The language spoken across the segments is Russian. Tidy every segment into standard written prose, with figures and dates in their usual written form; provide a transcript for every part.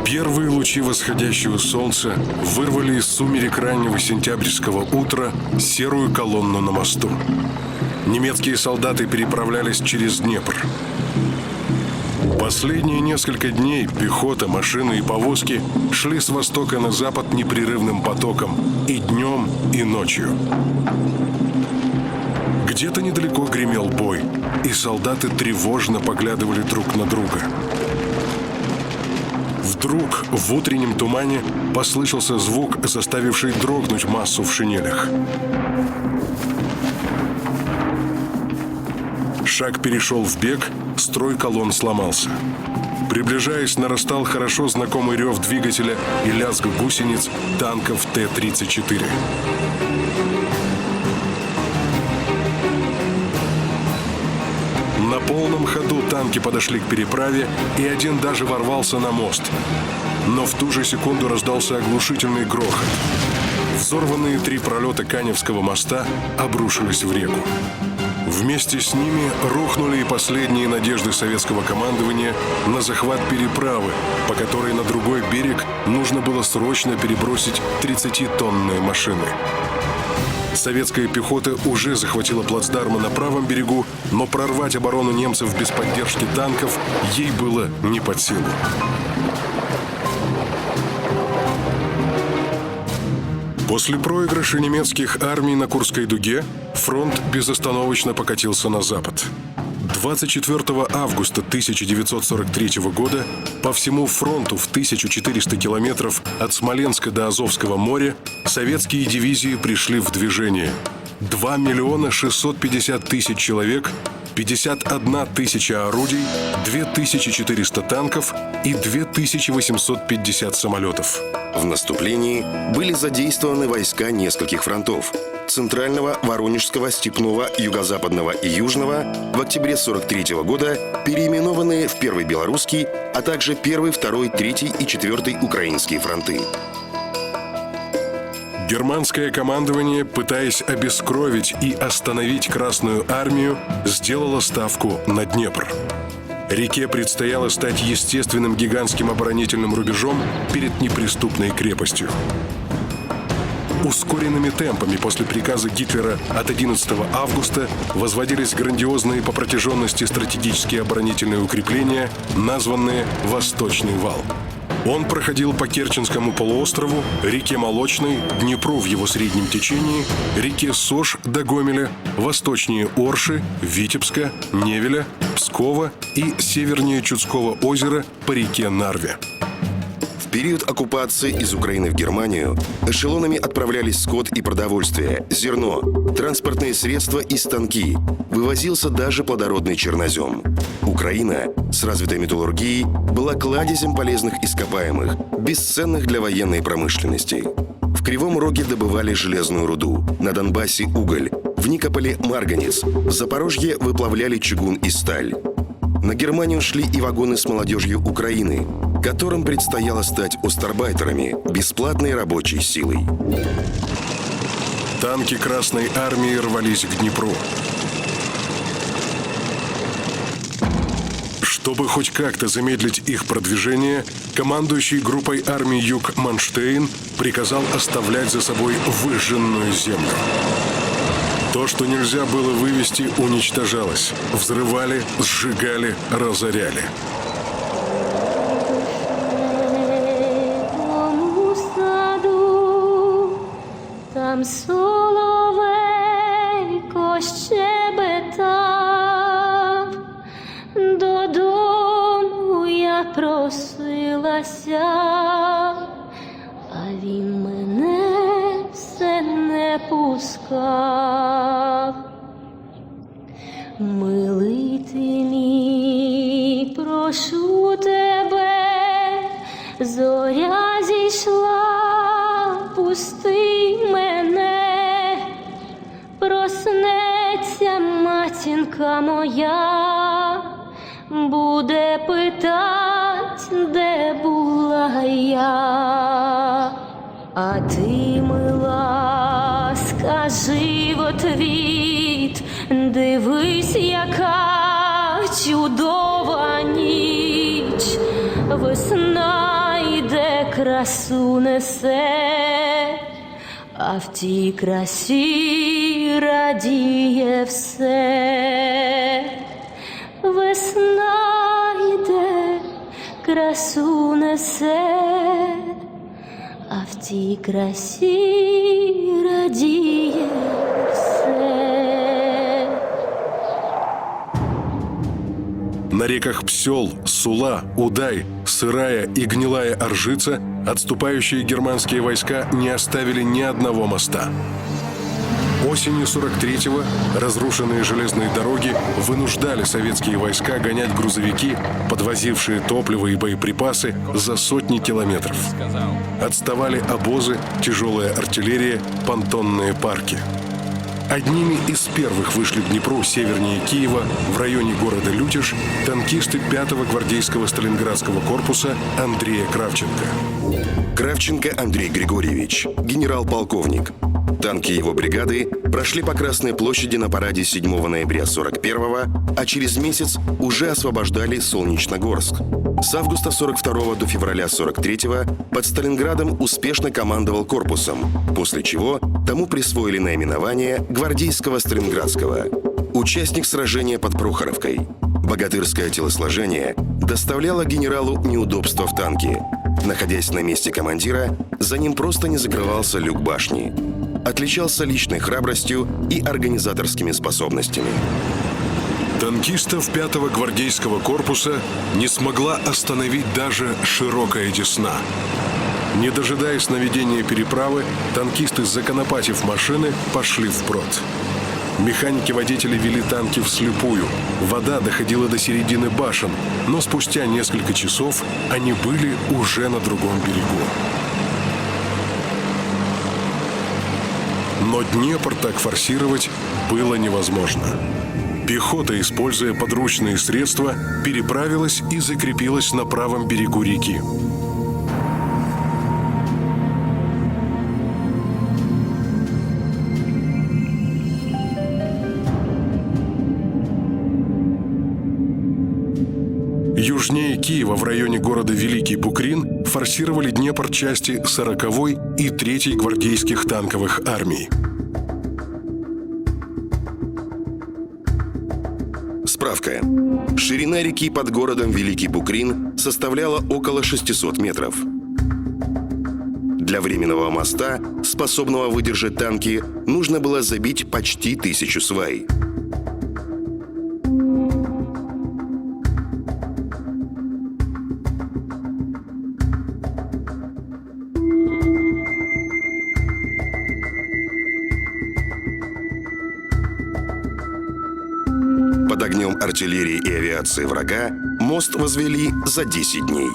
Первые лучи восходящего солнца вырвали из сумерек раннего сентябрьского утра серую колонну на мосту. Немецкие солдаты переправлялись через Днепр. Последние несколько дней пехота, машины и повозки шли с востока на запад непрерывным потоком и днем, и ночью. Где-то недалеко гремел бой, и солдаты тревожно поглядывали друг на друга. Вдруг в утреннем тумане послышался звук, заставивший дрогнуть массу в шинелях. Шаг перешел в бег, строй колонн сломался. Приближаясь, нарастал хорошо знакомый рев двигателя и лязг гусениц танков Т-34. На полном ходу танки подошли к переправе, и один даже ворвался на мост. Но в ту же секунду раздался оглушительный грохот. Взорванные 3 пролета Каневского моста обрушились в реку. Вместе с ними рухнули и последние надежды советского командования на захват переправы, по которой на другой берег нужно было срочно перебросить 30-тонные машины. Советская пехота уже захватила плацдармы на правом берегу, но прорвать оборону немцев без поддержки танков ей было не под силу. После проигрыша немецких армий на Курской дуге фронт безостановочно покатился на запад. 24 августа 1943 года по всему фронту в 1400 километров от Смоленска до Азовского моря советские дивизии пришли в движение. 2 650 000 человек, 51 тысяча орудий, 2400 танков и 2850 самолетов. В наступлении были задействованы войска нескольких фронтов: Центрального, Воронежского, Степного, Юго-Западного и Южного, в октябре 1943 года переименованные в Первый Белорусский, а также Первый, Второй, Третий и Четвертый Украинские фронты. Германское командование, пытаясь обескровить и остановить Красную армию, сделало ставку на Днепр. Реке предстояло стать естественным гигантским оборонительным рубежом перед неприступной крепостью. Ускоренными темпами после приказа Гитлера от 11 августа возводились грандиозные по протяженности стратегические оборонительные укрепления, названные «Восточный вал». Он проходил по Керченскому полуострову, реке Молочной, Днепру в его среднем течении, реке Сош до Гомеля, восточнее Орши, Витебска, Невеля, Пскова и севернее Чудского озера по реке Нарве. В период оккупации из Украины в Германию эшелонами отправлялись скот и продовольствие, зерно, транспортные средства и станки. Вывозился даже плодородный чернозем. Украина с развитой металлургией была кладезем полезных ископаемых, бесценных для военной промышленности. В Кривом Роге добывали железную руду, на Донбассе – уголь, в Никополе – марганец, в Запорожье выплавляли чугун и сталь. На Германию шли и вагоны с молодежью Украины, которым предстояло стать остарбайтерами, бесплатной рабочей силой. Танки Красной армии рвались к Днепру. Чтобы хоть как-то замедлить их продвижение, командующий группой армий Юг Манштейн приказал оставлять за собой выжженную землю. То, что нельзя было вывести, уничтожалось. Взрывали, сжигали, разоряли. Там соловейко щебетав, додому я просилася, а він мене все не пускав. Милий ти мій, прошу тебе, зоря зійшла, пусти мене, проснеться матінка моя, буде питать, де була я. А ти, мила, скажи в отвіт, дивись, яка чудова ніч, весна і красу несе, а в тій красі радіє все. Весна йде, красу несе, а в тій красі радіє все. На реках Псел, Сула, Удай, Сырая и Гнилая Оржица отступающие германские войска не оставили ни одного моста. Осенью 43-го разрушенные железные дороги вынуждали советские войска гонять грузовики, подвозившие топливо и боеприпасы, за сотни километров. Отставали обозы, тяжелая артиллерия, понтонные парки. Одними из первых вышли к Днепру севернее Киева, в районе города Лютеж, танкисты 5-го гвардейского Сталинградского корпуса Андрея Кравченко. Кравченко Андрей Григорьевич, генерал-полковник. Танки его бригады прошли по Красной площади на параде 7 ноября 41-го, а через месяц уже освобождали Солнечногорск. С августа 42-го до февраля 43-го под Сталинградом успешно командовал корпусом, после чего тому присвоили наименование гвардейского Сталинградского. Участник сражения под Прохоровкой. Богатырское телосложение доставляло генералу неудобства в танке. Находясь на месте командира, за ним просто не закрывался люк башни. Отличался личной храбростью и организаторскими способностями. Танкистов 5-го гвардейского корпуса не смогла остановить даже широкая Десна. Не дожидаясь наведения переправы, танкисты, законопатив машины, пошли вброд. Механики-водители вели танки вслепую. Вода доходила до середины башен, но спустя несколько часов они были уже на другом берегу. Но Днепр так форсировать было невозможно. Пехота, используя подручные средства, переправилась и закрепилась на правом берегу реки. Южнее Киева, в районе города Великий Букрин, форсировали Днепр части 40-й и 3-й гвардейских танковых армий. Справка. Ширина реки под городом Великий Букрин составляла около 600 метров. Для временного моста, способного выдержать танки, нужно было забить почти 1000 свай. Под огнем артиллерии и авиации врага мост возвели за 10 дней.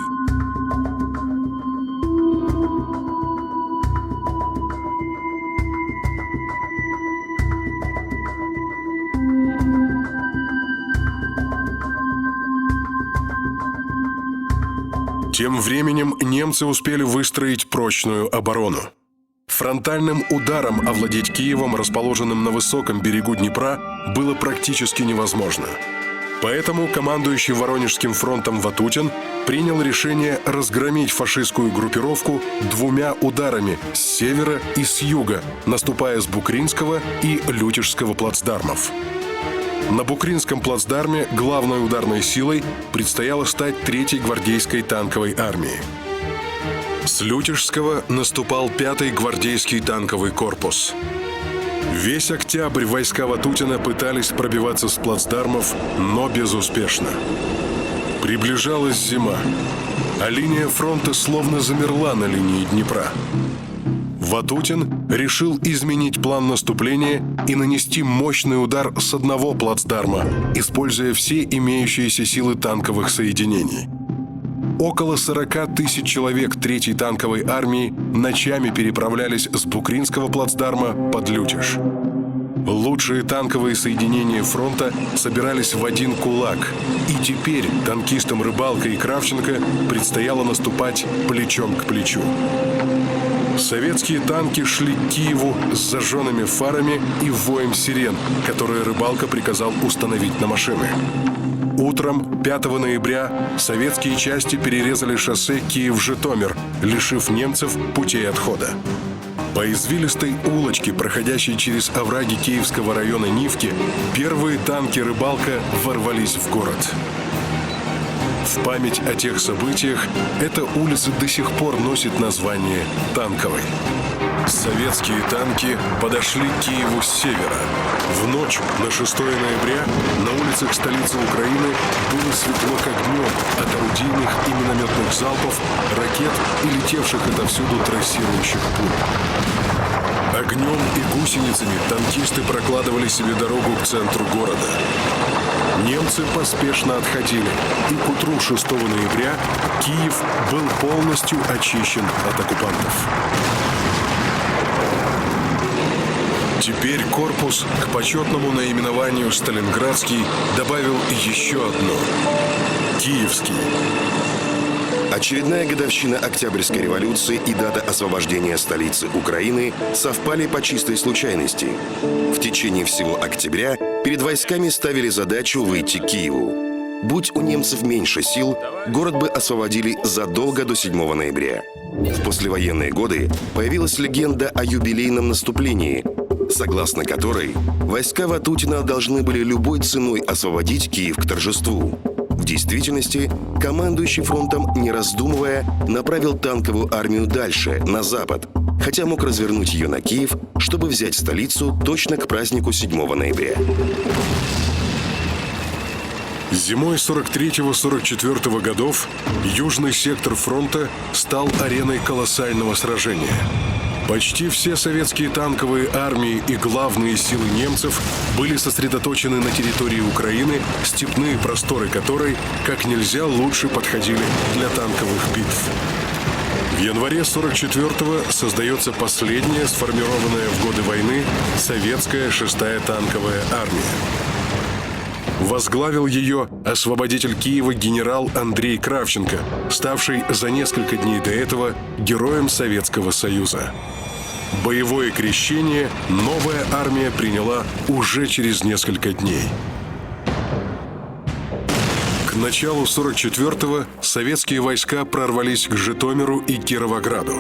Тем временем немцы успели выстроить прочную оборону. Фронтальным ударом овладеть Киевом, расположенным на высоком берегу Днепра, было практически невозможно. Поэтому командующий Воронежским фронтом Ватутин принял решение разгромить фашистскую группировку 2 ударами с севера и с юга, наступая с Букринского и Лютежского плацдармов. На Букринском плацдарме главной ударной силой предстояло стать 3-й гвардейской танковой армии. С Лютежского наступал 5-й гвардейский танковый корпус. Весь октябрь войска Ватутина пытались пробиваться с плацдармов, но безуспешно. Приближалась зима, а линия фронта словно замерла на линии Днепра. Ватутин решил изменить план наступления и нанести мощный удар с одного плацдарма, используя все имеющиеся силы танковых соединений. Около 40 тысяч человек 3-й танковой армии ночами переправлялись с Букринского плацдарма под Лютеж. Лучшие танковые соединения фронта собирались в один кулак, и теперь танкистам Рыбалко и Кравченко предстояло наступать плечом к плечу. Советские танки шли к Киеву с зажженными фарами и воем сирен, которые Рыбалко приказал установить на машины. Утром 5 ноября советские части перерезали шоссе Киев-Житомир, лишив немцев путей отхода. По извилистой улочке, проходящей через овраги Киевского района Нивки, первые танки «Рыбалка» ворвались в город. В память о тех событиях эта улица до сих пор носит название Танковой. Советские танки подошли к Киеву с севера. В ночь на 6 ноября на улицах столицы Украины было светло как днем от орудийных и минометных залпов, ракет и летевших отовсюду трассирующих пуль. Огнем и гусеницами танкисты прокладывали себе дорогу к центру города. Немцы поспешно отходили, и к утру 6 ноября Киев был полностью очищен от оккупантов. Теперь корпус к почетному наименованию «Сталинградский» добавил еще одно – «Киевский». Очередная годовщина Октябрьской революции и дата освобождения столицы Украины совпали по чистой случайности. В течение всего октября перед войсками ставили задачу выйти к Киеву. Будь у немцев меньше сил, город бы освободили задолго до 7 ноября. В послевоенные годы появилась легенда о юбилейном наступлении, согласно которой войска Ватутина должны были любой ценой освободить Киев к торжеству. В действительности, командующий фронтом, не раздумывая, направил танковую армию дальше, на запад, хотя мог развернуть ее на Киев, чтобы взять столицу точно к празднику 7 ноября. Зимой 43-44 годов южный сектор фронта стал ареной колоссального сражения. Почти все советские танковые армии и главные силы немцев были сосредоточены на территории Украины, степные просторы которой как нельзя лучше подходили для танковых битв. В январе 44-го создается последняя сформированная в годы войны советская 6-я танковая армия. Возглавил ее освободитель Киева генерал Андрей Кравченко, ставший за несколько дней до этого героем Советского Союза. Боевое крещение новая армия приняла уже через несколько дней. К началу 44-го советские войска прорвались к Житомиру и Кировограду.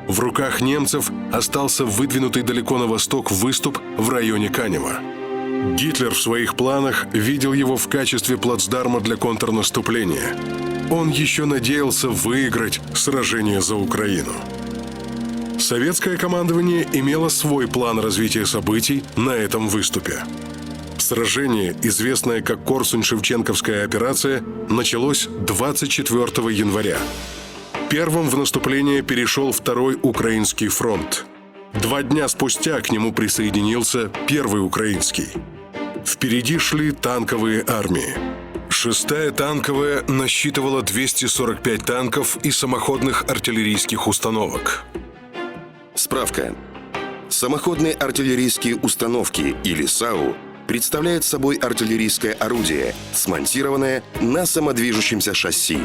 В руках немцев остался выдвинутый далеко на восток выступ в районе Канева. Гитлер в своих планах видел его в качестве плацдарма для контрнаступления. Он еще надеялся выиграть сражение за Украину. Советское командование имело свой план развития событий на этом выступе. Сражение, известное как Корсунь-Шевченковская операция, началось 24 января. Первым в наступление перешел Второй Украинский фронт. 2 дня спустя к нему присоединился Первый Украинский. Впереди шли танковые армии. 6-я танковая насчитывала 245 танков и самоходных артиллерийских установок. Справка. Самоходные артиллерийские установки, или САУ, представляют собой артиллерийское орудие, смонтированное на самодвижущемся шасси.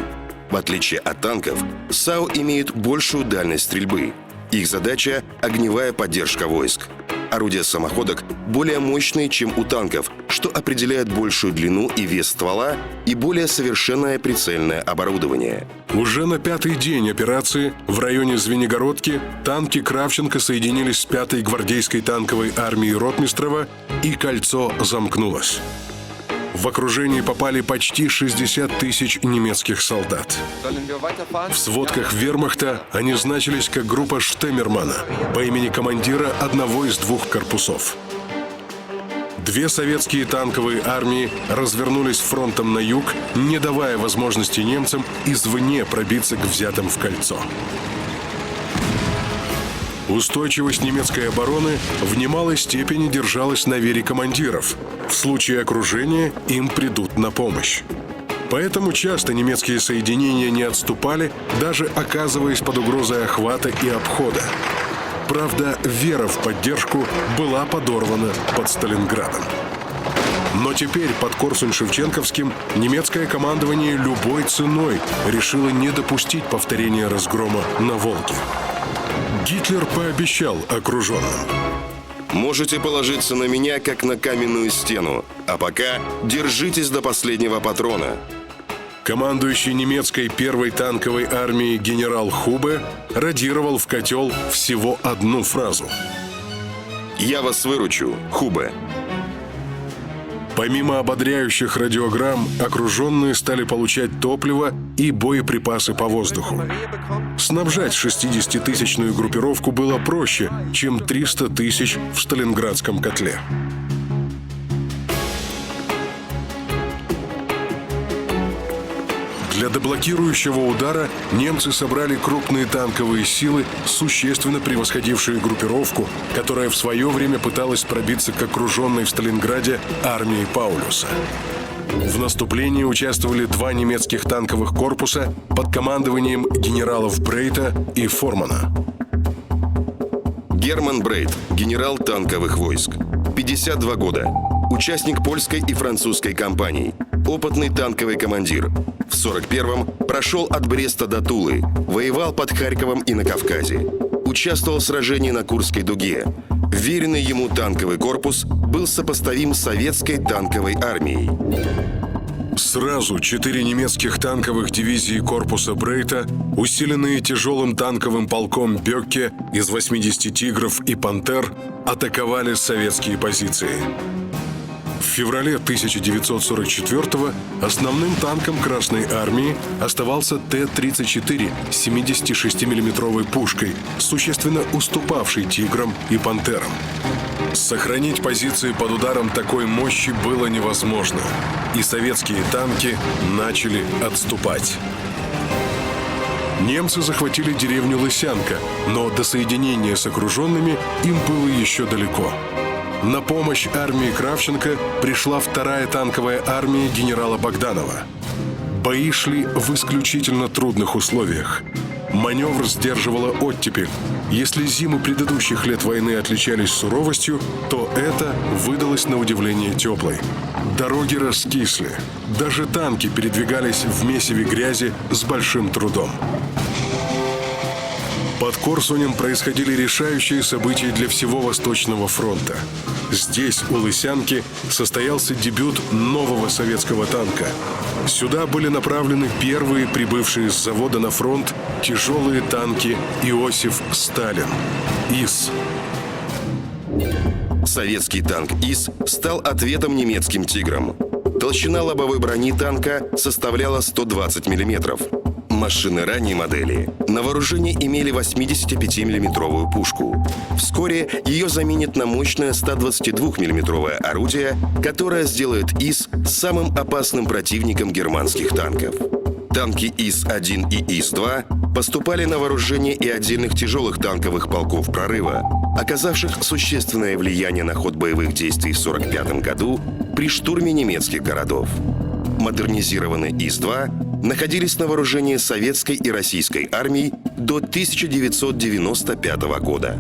В отличие от танков, САУ имеют большую дальность стрельбы. Их задача – огневая поддержка войск. Орудия самоходок более мощные, чем у танков, что определяет большую длину и вес ствола и более совершенное прицельное оборудование. Уже на 5-й день операции в районе Звенигородки танки Кравченко соединились с 5-й гвардейской танковой армией Ротмистрова, и кольцо замкнулось. В окружение попали почти 60 тысяч немецких солдат. В сводках вермахта они значились как группа Штеммермана по имени командира одного из 2 корпусов. 2 советские танковые армии развернулись фронтом на юг, не давая возможности немцам извне пробиться к взятым в кольцо. Устойчивость немецкой обороны в немалой степени держалась на вере командиров. В случае окружения им придут на помощь. Поэтому часто немецкие соединения не отступали, даже оказываясь под угрозой охвата и обхода. Правда, вера в поддержку была подорвана под Сталинградом. Но теперь под Корсунь-Шевченковским немецкое командование любой ценой решило не допустить повторения разгрома на Волге. Гитлер пообещал окруженным: Можете положиться на меня, как на каменную стену. А пока держитесь до последнего патрона». Командующий немецкой первой танковой армией генерал Хубе радировал в котел всего одну фразу. «Я вас выручу, Хубе». Помимо ободряющих радиограмм, окруженные стали получать топливо и боеприпасы по воздуху. Снабжать 60-тысячную группировку было проще, чем 300 тысяч в Сталинградском котле. Для деблокирующего удара немцы собрали крупные танковые силы, существенно превосходившие группировку, которая в свое время пыталась пробиться к окруженной в Сталинграде армии Паулюса. В наступлении участвовали 2 немецких танковых корпуса под командованием генералов Брейта и Формана. Герман Брейт, генерал танковых войск. 52 года. Участник польской и французской кампаний. Опытный танковый командир. В 41-м прошел от Бреста до Тулы. Воевал под Харьковом и на Кавказе. Участвовал в сражении на Курской дуге. Веренный ему танковый корпус был сопоставим с советской танковой армией. Сразу 4 немецких танковых дивизии корпуса Брейта, усиленные тяжелым танковым полком Бёкке из 80 «Тигров» и «Пантер», атаковали советские позиции. В феврале 1944-го основным танком Красной армии оставался Т-34 с 76-миллиметровой пушкой, существенно уступавшей «Тиграм» и «Пантерам». Сохранить позиции под ударом такой мощи было невозможно, и советские танки начали отступать. Немцы захватили деревню Лысянка, но до соединения с окруженными им было еще далеко. На помощь армии Кравченко пришла 2-я танковая армия генерала Богданова. Бои шли в исключительно трудных условиях. Маневр сдерживала оттепель. Если зимы предыдущих лет войны отличались суровостью, то это выдалось на удивление теплой. Дороги раскисли. Даже танки передвигались в месиве грязи с большим трудом. Под Корсунем происходили решающие события для всего Восточного фронта. Здесь, у Лысянки, состоялся дебют нового советского танка. Сюда были направлены первые прибывшие с завода на фронт тяжелые танки «Иосиф Сталин» ИС. Советский танк ИС стал ответом немецким «Тиграм». Толщина лобовой брони танка составляла 120 мм. Машины ранней модели на вооружении имели 85-миллиметровую пушку. Вскоре ее заменит на мощное 122-миллиметровое орудие, которое сделает ИС самым опасным противником германских танков. Танки ИС-1 и ИС-2 поступали на вооружение и отдельных тяжелых танковых полков «Прорыва», оказавших существенное влияние на ход боевых действий в 1945 году при штурме немецких городов. Модернизированные ИС-2 находились на вооружении советской и российской армий до 1995 года.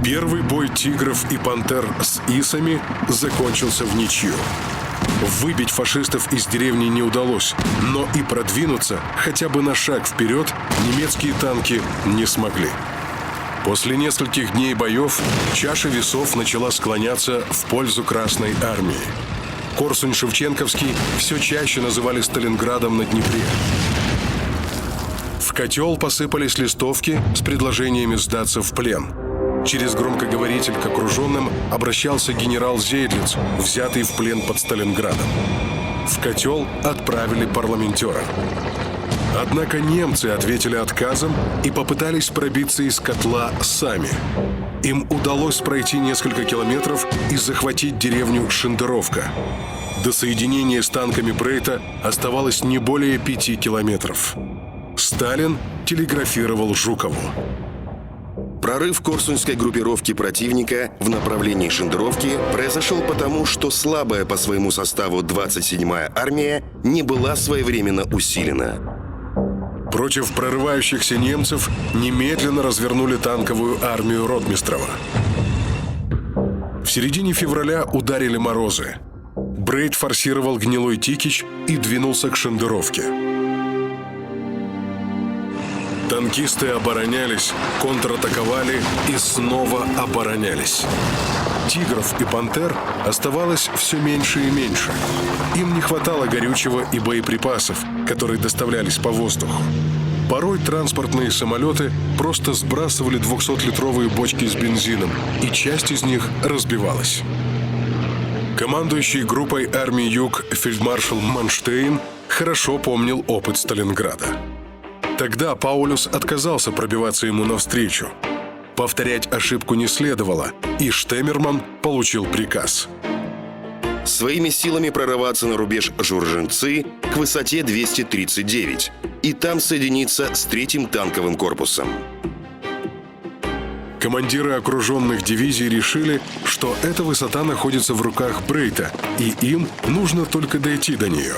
Первый бой «Тигров» и «Пантер» с ИСами закончился в ничью. Выбить фашистов из деревни не удалось, но и продвинуться хотя бы на шаг вперед немецкие танки не смогли. После нескольких дней боев чаша весов начала склоняться в пользу Красной армии. Корсунь-Шевченковский все чаще называли Сталинградом на Днепре. В котел посыпались листовки с предложениями сдаться в плен. Через громкоговоритель к окруженным обращался генерал Зейдлиц, взятый в плен под Сталинградом. В котел отправили парламентера. Однако немцы ответили отказом и попытались пробиться из котла сами. Им удалось пройти несколько километров и захватить деревню Шендеровка. До соединения с танками Брейта оставалось не более 5 километров. Сталин телеграфировал Жукову. Прорыв корсунской группировки противника в направлении Шендеровки произошел потому, что слабая по своему составу 27-я армия не была своевременно усилена. Против прорывающихся немцев немедленно развернули танковую армию Ротмистрова. В середине февраля ударили морозы. Брейт форсировал Гнилой Тикич и двинулся к Шендеровке. Танкисты оборонялись, контратаковали и снова оборонялись. «Тигров» и «Пантер» оставалось все меньше и меньше. Им не хватало горючего и боеприпасов, которые доставлялись по воздуху. Порой транспортные самолеты просто сбрасывали 200-литровые бочки с бензином, и часть из них разбивалась. Командующий группой армии «Юг» фельдмаршал Манштейн хорошо помнил опыт Сталинграда. Тогда Паулюс отказался пробиваться ему навстречу. Повторять ошибку не следовало, и Штеммерман получил приказ. Своими силами прорываться на рубеж Журженцы к высоте 239 и там соединиться с 3-м танковым корпусом. Командиры окруженных дивизий решили, что эта высота находится в руках Брейта, и им нужно только дойти до нее.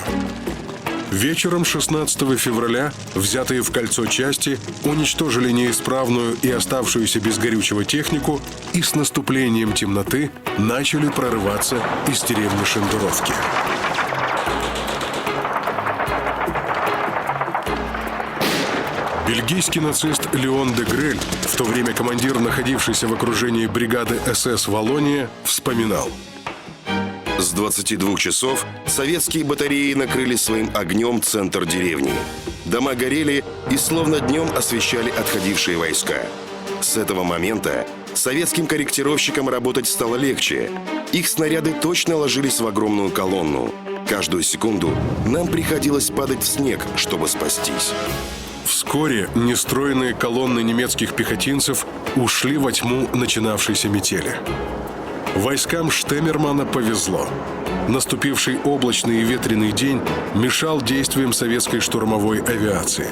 Вечером 16 февраля взятые в кольцо части уничтожили неисправную и оставшуюся без горючего технику и с наступлением темноты начали прорываться из деревни Шендеровки. Бельгийский нацист Леон де Грель, в то время командир, находившийся в окружении бригады СС «Валлония», вспоминал: С 22 часов советские батареи накрыли своим огнем центр деревни. Дома горели и словно днем освещали отходившие войска. С этого момента советским корректировщикам работать стало легче. Их снаряды точно ложились в огромную колонну. Каждую секунду нам приходилось падать в снег, чтобы спастись. Вскоре нестроенные колонны немецких пехотинцев ушли во тьму начинавшейся метели. Войскам Штеммермана повезло. Наступивший облачный и ветреный день мешал действиям советской штурмовой авиации.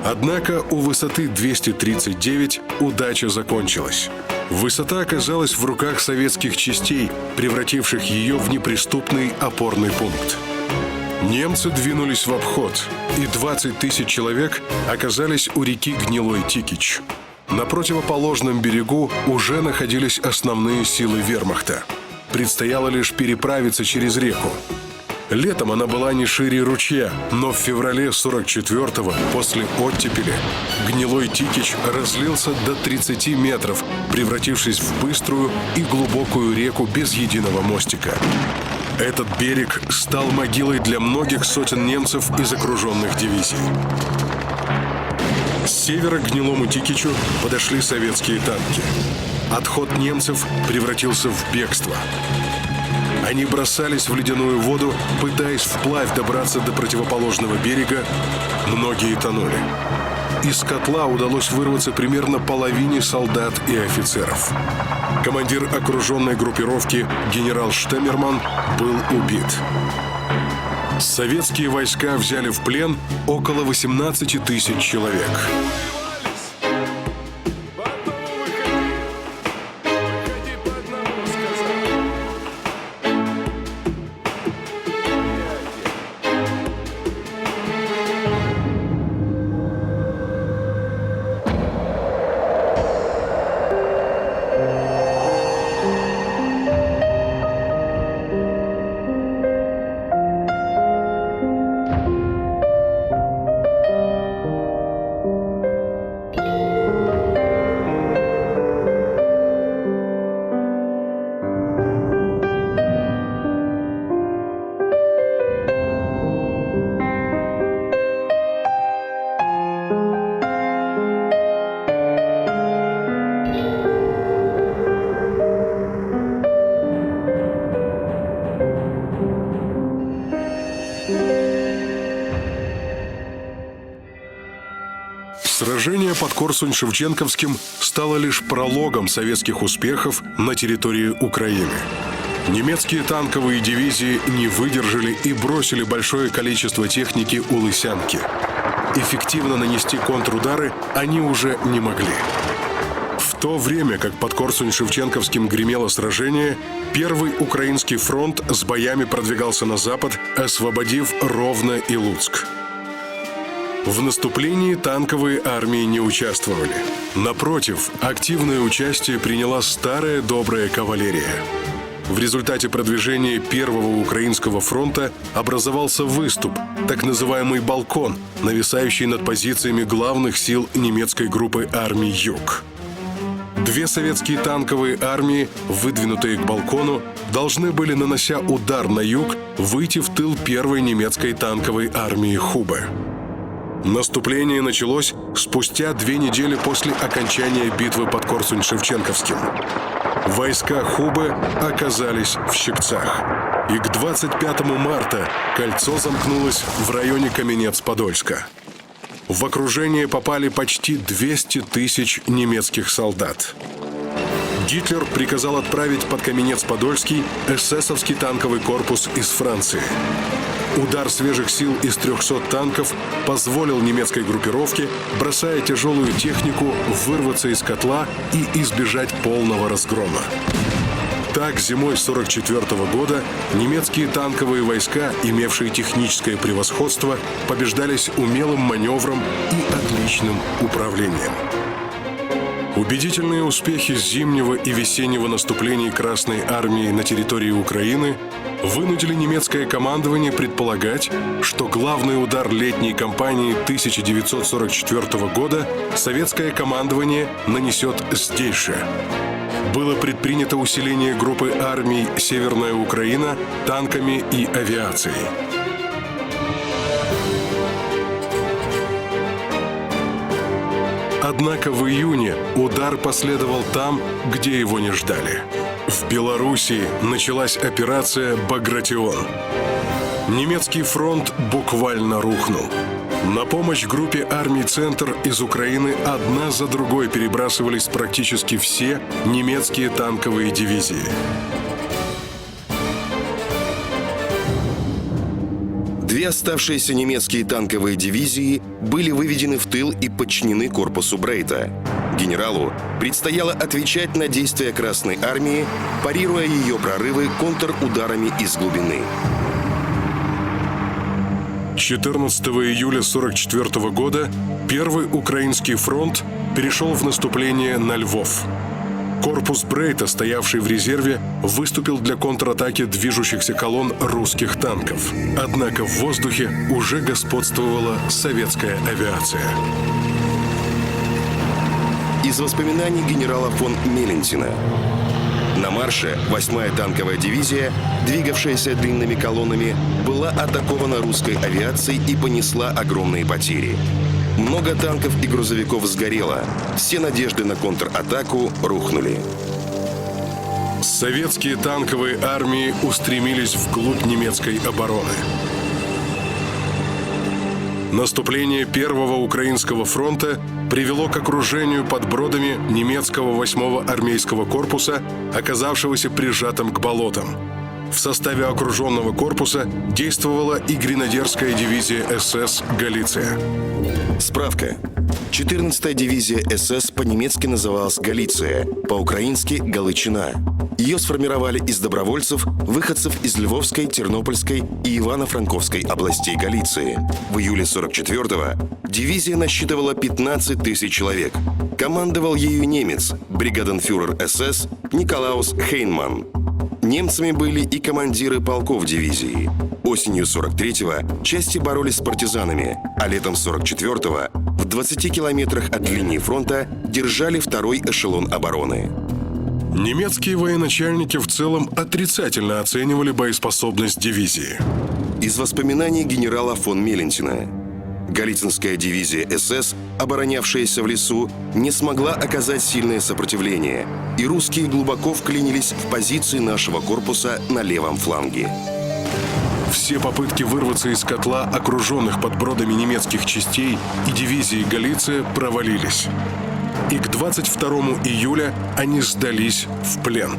Однако у высоты 239 удача закончилась. Высота оказалась в руках советских частей, превративших ее в неприступный опорный пункт. Немцы двинулись в обход, и 20 тысяч человек оказались у реки Гнилой Тикич. На противоположном берегу уже находились основные силы вермахта. Предстояло лишь переправиться через реку. Летом она была не шире ручья, но в феврале 44-го, после оттепели, Гнилой Тикич разлился до 30 метров, превратившись в быструю и глубокую реку без единого мостика. Этот берег стал могилой для многих сотен немцев из окруженных дивизий. С севера к Гнилому Тикичу подошли советские танки. Отход немцев превратился в бегство. Они бросались в ледяную воду, пытаясь вплавь добраться до противоположного берега. Многие тонули. Из котла удалось вырваться примерно половине солдат и офицеров. Командир окруженной группировки генерал Штеммерман был убит. Советские войска взяли в плен около 18 тысяч человек. Сражение под Корсунь-Шевченковским стало лишь прологом советских успехов на территории Украины. Немецкие танковые дивизии не выдержали и бросили большое количество техники у Лысянки. Эффективно нанести контрудары они уже не могли. В то время, как под Корсунь-Шевченковским гремело сражение, Первый Украинский фронт с боями продвигался на запад, освободив Ровно и Луцк. В наступлении танковые армии не участвовали. Напротив, активное участие приняла старая добрая кавалерия. В результате продвижения Первого Украинского фронта образовался выступ, так называемый «балкон», нависающий над позициями главных сил немецкой группы армий «Юг». Две советские танковые армии, выдвинутые к балкону, должны были, нанося удар на юг, выйти в тыл первой немецкой танковой армии Хубе. Наступление началось спустя 2 недели после окончания битвы под Корсунь-Шевченковским. Войска Хубе оказались в Щипцах. И к 25 марта кольцо замкнулось в районе Каменец-Подольска. В окружение попали почти 200 тысяч немецких солдат. Гитлер приказал отправить под Каменец-Подольский эсэсовский танковый корпус из Франции. Удар свежих сил из 300 танков позволил немецкой группировке, бросая тяжелую технику, вырваться из котла и избежать полного разгрома. Так, зимой 1944 года немецкие танковые войска, имевшие техническое превосходство, побеждались умелым маневром и отличным управлением. Убедительные успехи зимнего и весеннего наступлений Красной армии на территории Украины вынудили немецкое командование предполагать, что главный удар летней кампании 1944 года советское командование нанесет здесь же. Было предпринято усиление группы армий «Северная Украина» танками и авиацией. Однако в июне удар последовал там, где его не ждали. В Белоруссии началась операция «Багратион». Немецкий фронт буквально рухнул. На помощь группе армий «Центр» из Украины одна за другой перебрасывались практически все немецкие танковые дивизии. Две оставшиеся немецкие танковые дивизии были выведены в тыл и подчинены корпусу Брейта. Генералу предстояло отвечать на действия Красной армии, парируя ее прорывы контрударами из глубины. 14 июля 1944 года Первый Украинский фронт перешел в наступление на Львов. Корпус Брейта, стоявший в резерве, выступил для контратаки движущихся колонн русских танков. Однако в воздухе уже господствовала советская авиация. Из воспоминаний генерала фон Мелентина. На марше 8-я танковая дивизия, двигавшаяся длинными колоннами, была атакована русской авиацией и понесла огромные потери. Много танков и грузовиков сгорело. Все надежды на контратаку рухнули. Советские танковые армии устремились вглубь немецкой обороны. Наступление Первого Украинского фронта привело к окружению под Бродами немецкого 8-го армейского корпуса, оказавшегося прижатым к болотам. В составе окруженного корпуса действовала и гренадерская дивизия СС «Галиция». Справка. 14-я дивизия СС по-немецки называлась «Галиция», по-украински «Галичина». Ее сформировали из добровольцев, выходцев из Львовской, Тернопольской и Ивано-Франковской областей Галиции. В июле 44-го дивизия насчитывала 15 тысяч человек. Командовал ею немец, бригаденфюрер СС Николаус Хейнман. Немцами были и командиры полков дивизии. Осенью 43-го части боролись с партизанами, а летом 44-го в 20 километрах от линии фронта держали второй эшелон обороны. Немецкие военачальники в целом отрицательно оценивали боеспособность дивизии. Из воспоминаний генерала фон Мелентина. Галицинская дивизия СС, оборонявшаяся в лесу, не смогла оказать сильное сопротивление, и русские глубоко вклинились в позиции нашего корпуса на левом фланге. Все попытки вырваться из котла окруженных под Бродами немецких частей и дивизии «Галиция» провалились. И к 22 июля они сдались в плен.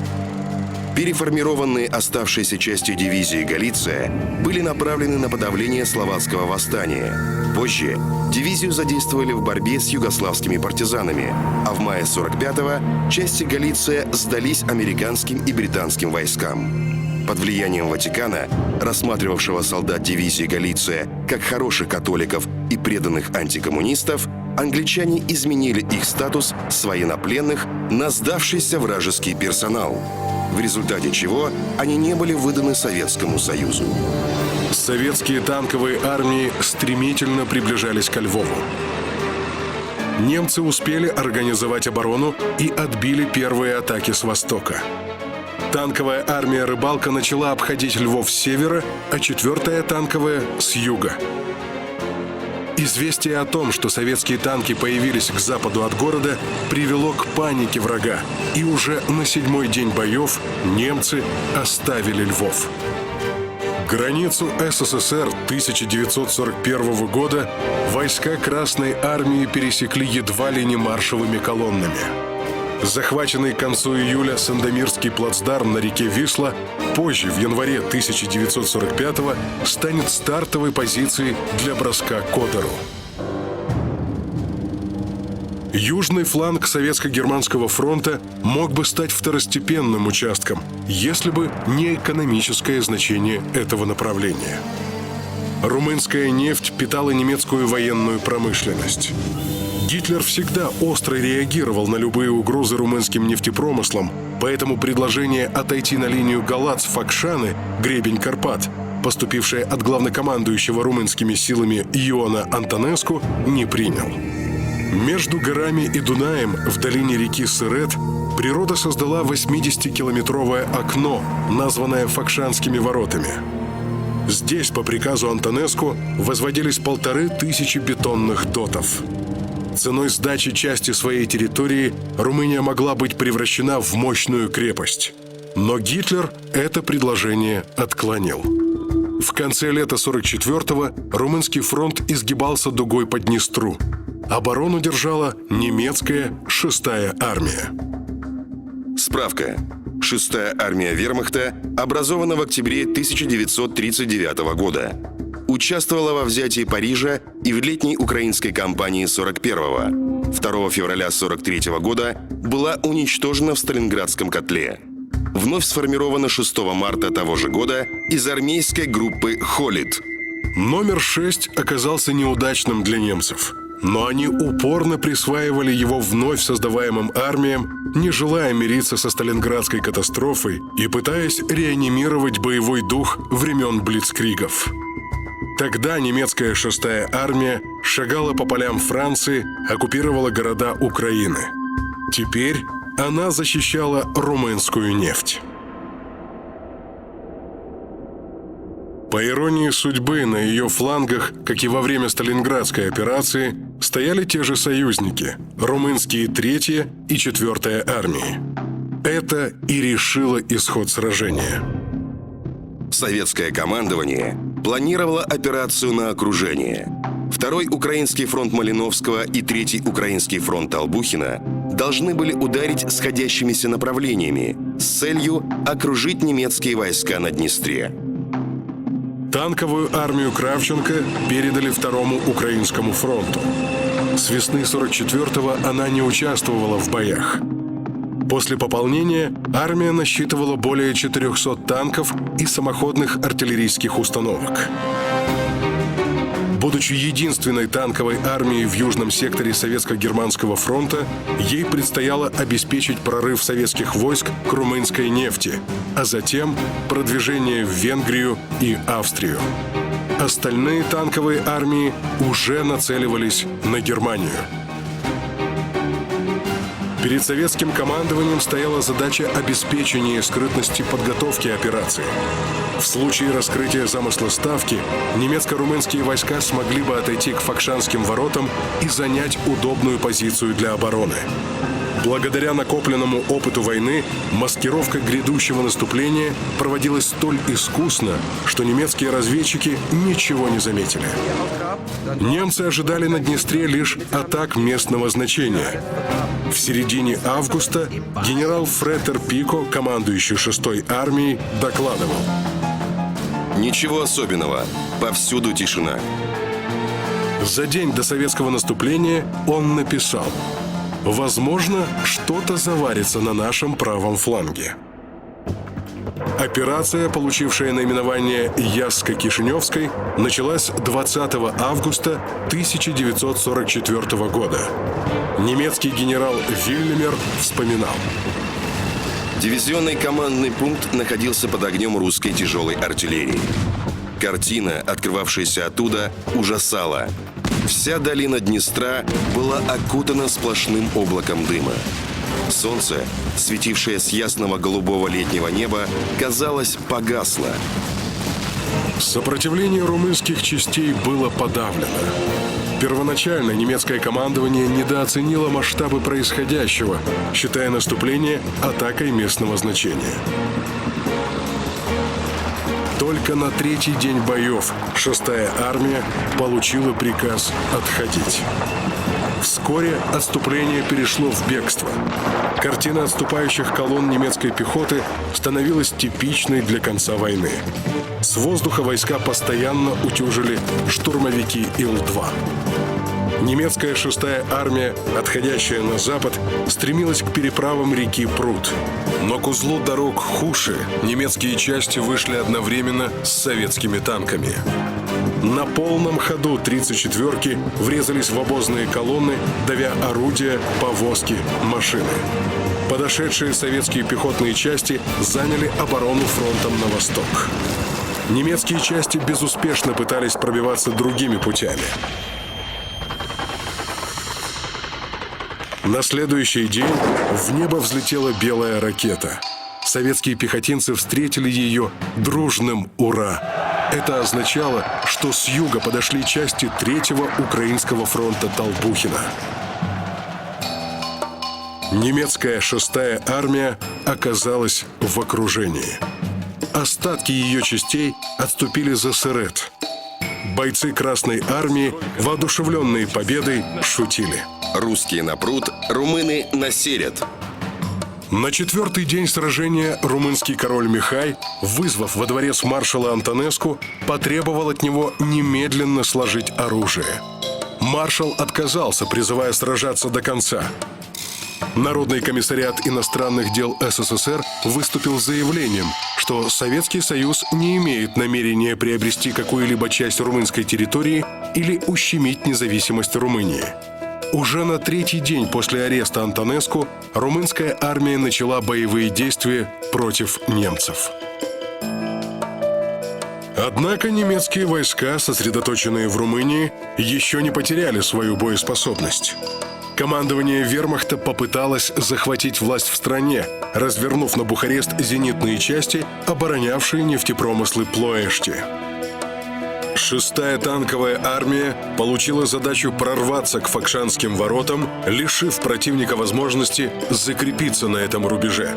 Переформированные оставшиеся части дивизии «Галиция» были направлены на подавление словацкого восстания. Позже дивизию задействовали в борьбе с югославскими партизанами, а в мае 45-го части «Галиция» сдались американским и британским войскам. Под влиянием Ватикана, рассматривавшего солдат дивизии «Галиция» как хороших католиков и преданных антикоммунистов, англичане изменили их статус с военнопленных на сдавшийся вражеский персонал, в результате чего они не были выданы Советскому Союзу. Советские танковые армии стремительно приближались ко Львову. Немцы успели организовать оборону и отбили первые атаки с востока. Танковая армия «Рыбалка» начала обходить Львов с севера, а 4-я танковая — с юга. Известие о том, что советские танки появились к западу от города, привело к панике врага, и уже на 7-й день боев немцы оставили Львов. Границу СССР 1941 года войска Красной армии пересекли едва ли не маршевыми колоннами. Захваченный к концу июля Сандомирский плацдарм на реке Висла позже, в январе 1945-го, станет стартовой позицией для броска к Одеру. Южный фланг Советско-Германского фронта мог бы стать второстепенным участком, если бы не экономическое значение этого направления. Румынская нефть питала немецкую военную промышленность. Гитлер всегда остро реагировал на любые угрозы румынским нефтепромыслом, поэтому предложение отойти на линию Галац-Факшаны, гребень Карпат, поступившее от главнокомандующего румынскими силами Иона Антонеску, не принял. Между горами и Дунаем в долине реки Сырет природа создала 80-километровое окно, названное Факшанскими воротами. Здесь по приказу Антонеску возводились 1500 бетонных дотов. Ценой сдачи части своей территории Румыния могла быть превращена в мощную крепость. Но Гитлер это предложение отклонил. В конце лета 44-го румынский фронт изгибался дугой по Днестру. Оборону держала немецкая 6-я армия. Справка. 6-я армия вермахта образована в октябре 1939 года. Участвовала во взятии Парижа и в летней украинской кампании 41-го. 2 февраля 43 года была уничтожена в Сталинградском котле. Вновь сформирована 6 марта того же года из армейской группы «Холид». Номер 6 оказался неудачным для немцев. Но они упорно присваивали его вновь создаваемым армиям, не желая мириться со Сталинградской катастрофой и пытаясь реанимировать боевой дух времен блицкригов. Тогда немецкая 6-я армия шагала по полям Франции, оккупировала города Украины. Теперь она защищала румынскую нефть. По иронии судьбы, на ее флангах, как и во время Сталинградской операции, стояли те же союзники – румынские 3-я и 4-я армии. Это и решило исход сражения. Советское командование планировало операцию на окружение. 2-й Украинский фронт Малиновского и 3-й Украинский фронт Толбухина должны были ударить сходящимися направлениями с целью окружить немецкие войска на Днестре. Танковую армию Кравченко передали 2-му Украинскому фронту. С весны 44-го она не участвовала в боях. После пополнения армия насчитывала более 400 танков и самоходных артиллерийских установок. Будучи единственной танковой армией в южном секторе Советско-Германского фронта, ей предстояло обеспечить прорыв советских войск к румынской нефти, а затем продвижение в Венгрию и Австрию. Остальные танковые армии уже нацеливались на Германию. Перед советским командованием стояла задача обеспечения скрытности подготовки операции. В случае раскрытия замысла ставки немецко-румынские войска смогли бы отойти к Факшанским воротам и занять удобную позицию для обороны. Благодаря накопленному опыту войны маскировка грядущего наступления проводилась столь искусно, что немецкие разведчики ничего не заметили. Немцы ожидали на Днестре лишь атак местного значения. В середине августа генерал Фретер Пико, командующий 6-й армией, докладывал: Ничего особенного. Повсюду тишина. За день до советского наступления он написал: «Возможно, что-то заварится на нашем правом фланге». Операция, получившая наименование Ясска-Кишиневской, началась 20 августа 1944 года. Немецкий генерал Вильмер вспоминал. Дивизионный командный пункт находился под огнем русской тяжелой артиллерии. Картина, открывавшаяся оттуда, ужасала. Вся долина Днестра была окутана сплошным облаком дыма. Солнце, светившее с ясного голубого летнего неба, казалось, погасло. Сопротивление румынских частей было подавлено. Первоначально немецкое командование недооценило масштабы происходящего, считая наступление атакой местного значения. Только на третий день боев 6-я армия получила приказ отходить. Вскоре отступление перешло в бегство. Картина отступающих колонн немецкой пехоты становилась типичной для конца войны. С воздуха войска постоянно утюжили штурмовики Ил-2. Немецкая 6-я армия, отходящая на запад, стремилась к переправам реки Прут. Но к узлу дорог Хуши немецкие части вышли одновременно с советскими танками. На полном ходу 34-ки врезались в обозные колонны, давя орудия, повозки, машины. Подошедшие советские пехотные части заняли оборону фронтом на восток. Немецкие части безуспешно пытались пробиваться другими путями. На следующий день в небо взлетела белая ракета. Советские пехотинцы встретили ее дружным «Ура!». Это означало, что с юга подошли части 3-го Украинского фронта Толбухина. Немецкая 6-я армия оказалась в окружении. Остатки ее частей отступили за Сырет. Бойцы Красной армии, воодушевленные победой, шутили. Русские на Прут, румыны на Серед. На 4-й день сражения румынский король Михай, вызвав во дворец маршала Антонеску, потребовал от него немедленно сложить оружие. Маршал отказался, призывая сражаться до конца. Народный комиссариат иностранных дел СССР выступил с заявлением, что Советский Союз не имеет намерения приобрести какую-либо часть румынской территории или ущемить независимость Румынии. Уже на 3-й день после ареста Антонеску румынская армия начала боевые действия против немцев. Однако немецкие войска, сосредоточенные в Румынии, еще не потеряли свою боеспособность. Командование вермахта попыталось захватить власть в стране, развернув на Бухарест зенитные части, оборонявшие нефтепромыслы Плоэшти. 6-я танковая армия получила задачу прорваться к Факшанским воротам, лишив противника возможности закрепиться на этом рубеже.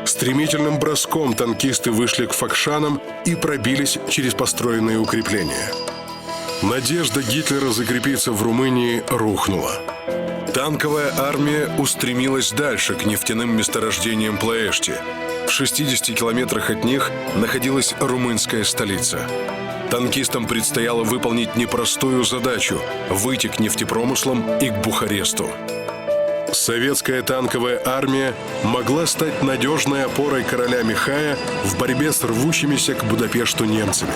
Стремительным броском танкисты вышли к Факшанам и пробились через построенные укрепления. Надежда Гитлера закрепиться в Румынии рухнула. Танковая армия устремилась дальше к нефтяным месторождениям Плоэшти. В 60 километрах от них находилась румынская столица. Танкистам предстояло выполнить непростую задачу – выйти к нефтепромыслам и к Бухаресту. Советская танковая армия могла стать надежной опорой короля Михая в борьбе с рвущимися к Будапешту немцами.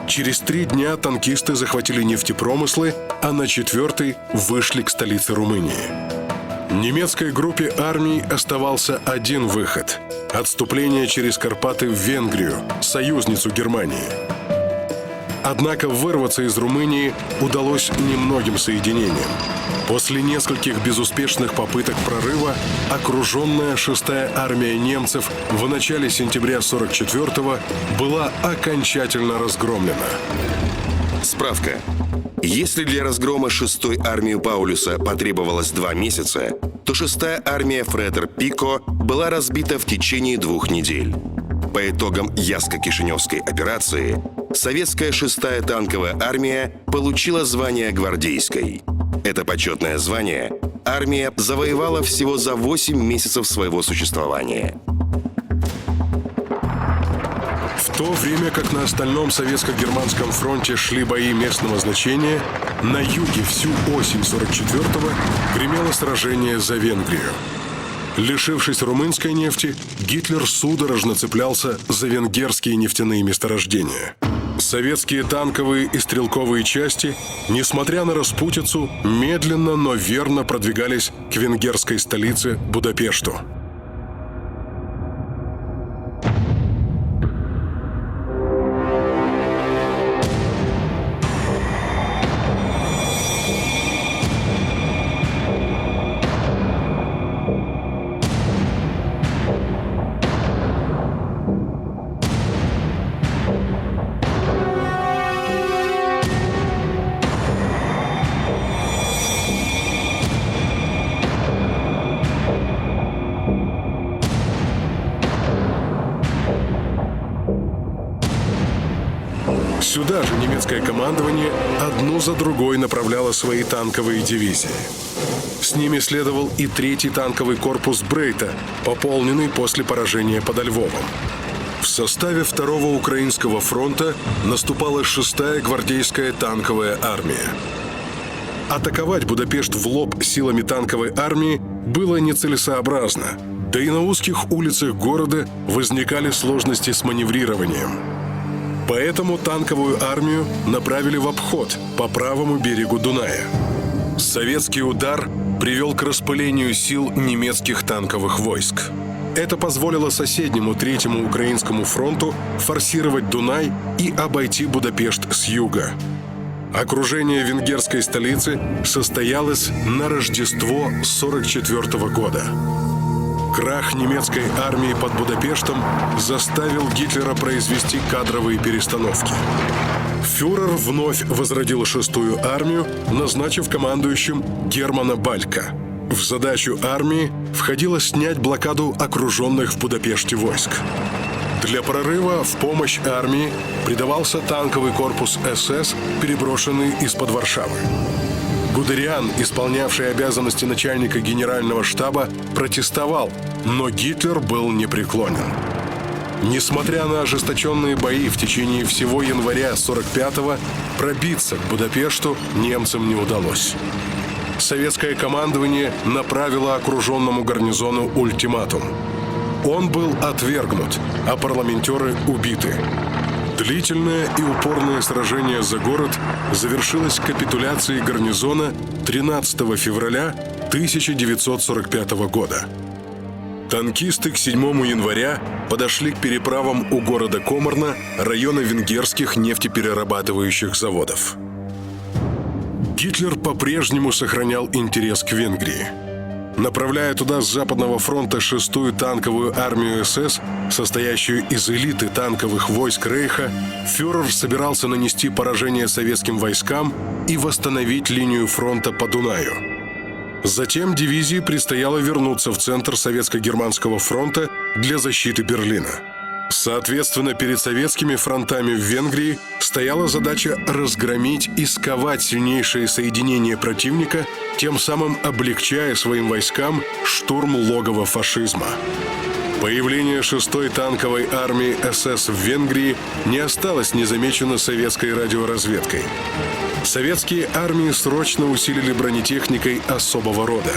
Через 3 дня танкисты захватили нефтепромыслы, а на 4-й вышли к столице Румынии. Немецкой группе армий оставался один выход – отступление через Карпаты в Венгрию, союзницу Германии. Однако вырваться из Румынии удалось немногим соединениям. После нескольких безуспешных попыток прорыва окруженная 6-я армия немцев в начале сентября 44-го была окончательно разгромлена. Справка. Если для разгрома 6-й армии Паулюса потребовалось 2 месяца, то 6-я армия Фредер-Пико была разбита в течение 2 недель. По итогам Ясска-Кишиневской операции советская 6-я танковая армия получила звание гвардейской. Это почетное звание армия завоевала всего за 8 месяцев своего существования. В то время как на остальном советско-германском фронте шли бои местного значения, на юге всю осень 44-го гремело сражение за Венгрию. Лишившись румынской нефти, Гитлер судорожно цеплялся за венгерские нефтяные месторождения. Советские танковые и стрелковые части, несмотря на распутицу, медленно, но верно продвигались к венгерской столице Будапешту. Сюда же немецкое командование одну за другой направляло свои танковые дивизии. С ними следовал и 3-й танковый корпус Брейта, пополненный после поражения под Львовом. В составе 2-го Украинского фронта наступала 6-я гвардейская танковая армия. Атаковать Будапешт в лоб силами танковой армии было нецелесообразно, да и на узких улицах города возникали сложности с маневрированием. Поэтому танковую армию направили в обход по правому берегу Дуная. Советский удар привел к распылению сил немецких танковых войск. Это позволило соседнему 3-му Украинскому фронту форсировать Дунай и обойти Будапешт с юга. Окружение венгерской столицы состоялось на Рождество 1944 года. Крах немецкой армии под Будапештом заставил Гитлера произвести кадровые перестановки. Фюрер вновь возродил 6-ю армию, назначив командующим Германа Балька. В задачу армии входило снять блокаду окруженных в Будапеште войск. Для прорыва в помощь армии придавался танковый корпус СС, переброшенный из-под Варшавы. Гудериан, исполнявший обязанности начальника генерального штаба, протестовал, но Гитлер был непреклонен. Несмотря на ожесточенные бои в течение всего января 1945-го, пробиться к Будапешту немцам не удалось. Советское командование направило окруженному гарнизону ультиматум. Он был отвергнут, а парламентеры убиты. Длительное и упорное сражение за город завершилось капитуляцией гарнизона 13 февраля 1945 года. Танкисты к 7 января подошли к переправам у города Комарна, района венгерских нефтеперерабатывающих заводов. Гитлер по-прежнему сохранял интерес к Венгрии. Направляя туда с Западного фронта 6-ю танковую армию СС, состоящую из элиты танковых войск Рейха, фюрер собирался нанести поражение советским войскам и восстановить линию фронта по Дунаю. Затем дивизии предстояло вернуться в центр Советско-Германского фронта для защиты Берлина. Соответственно, перед советскими фронтами в Венгрии стояла задача разгромить и сковать сильнейшие соединения противника, тем самым облегчая своим войскам штурм логова фашизма. Появление 6-й танковой армии СС в Венгрии не осталось незамечено советской радиоразведкой. Советские армии срочно усилили бронетехникой особого рода.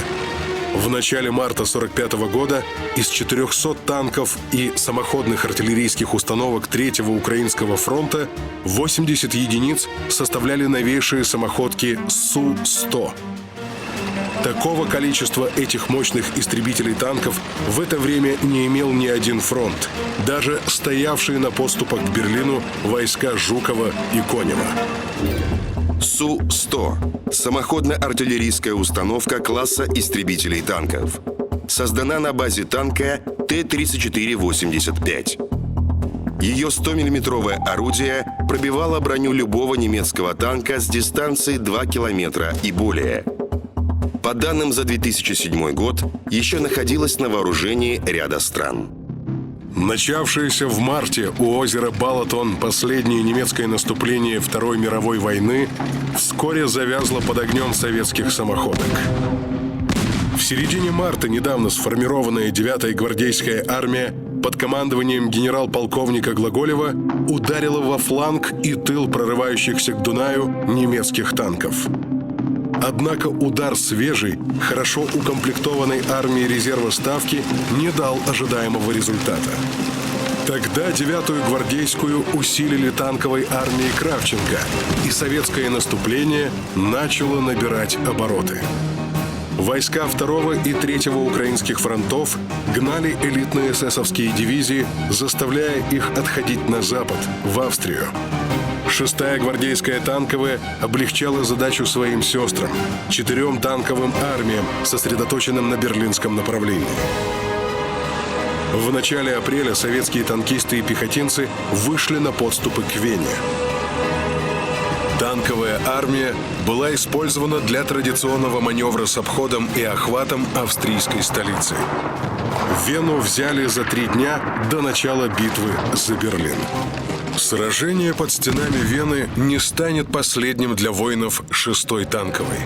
В начале марта 1945 года из 400 танков и самоходных артиллерийских установок 3-го Украинского фронта 80 единиц составляли новейшие самоходки Су-100. Такого количества этих мощных истребителей танков в это время не имел ни один фронт, даже стоявшие на подступах к Берлину войска Жукова и Конева. Су-100 – самоходно-артиллерийская установка класса истребителей танков. Создана на базе танка Т-34-85. Ее 100-миллиметровое орудие пробивало броню любого немецкого танка с дистанции 2 километра и более. По данным за 2007 год, еще находилась на вооружении ряда стран. Начавшееся в марте у озера Балатон последнее немецкое наступление Второй мировой войны вскоре завязло под огнем советских самоходок. В середине марта недавно сформированная 9-я гвардейская армия под командованием генерал-полковника Глаголева ударила во фланг и тыл прорывающихся к Дунаю немецких танков. Однако удар свежей, хорошо укомплектованной армии резерва Ставки не дал ожидаемого результата. Тогда 9-ю гвардейскую усилили танковой армией Кравченко, и советское наступление начало набирать обороты. Войска 2-го и 3-го украинских фронтов гнали элитные эсэсовские дивизии, заставляя их отходить на запад, в Австрию. 6-я гвардейская танковая облегчала задачу своим сестрам – 4 танковым армиям, сосредоточенным на берлинском направлении. В начале апреля советские танкисты и пехотинцы вышли на подступы к Вене. Танковая армия была использована для традиционного маневра с обходом и охватом австрийской столицы. Вену взяли за 3 дня до начала битвы за Берлин. Сражение под стенами Вены не станет последним для воинов 6-й танковой.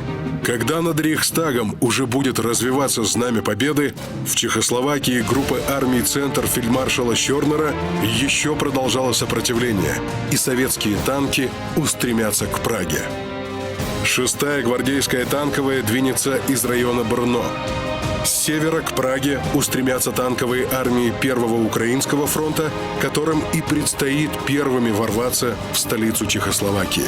Когда над Рейхстагом уже будет развиваться знамя победы, в Чехословакии группа армий «Центр» фельдмаршала Щернера еще продолжало сопротивление, и советские танки устремятся к Праге. 6-я гвардейская танковая двинется из района Брно. С севера к Праге устремятся танковые армии 1-го Украинского фронта, которым и предстоит первыми ворваться в столицу Чехословакии.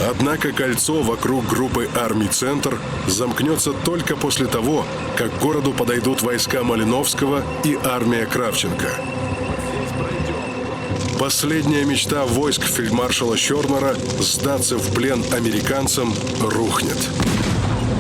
Однако кольцо вокруг группы армий «Центр» замкнется только после того, как к городу подойдут войска Малиновского и армия Кравченко. Последняя мечта войск фельдмаршала Щернера сдаться в плен американцам рухнет.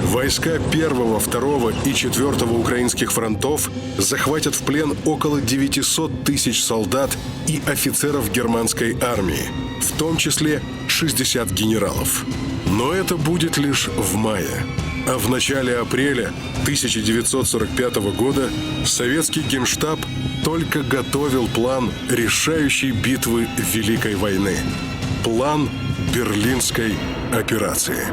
Войска 1-го, 2-го и 4-го украинских фронтов захватят в плен около 900 тысяч солдат и офицеров германской армии, в том числе 60 генералов. Но это будет лишь в мае. А в начале апреля 1945 года советский Генштаб только готовил план решающей битвы Великой войны. План Берлинской операции.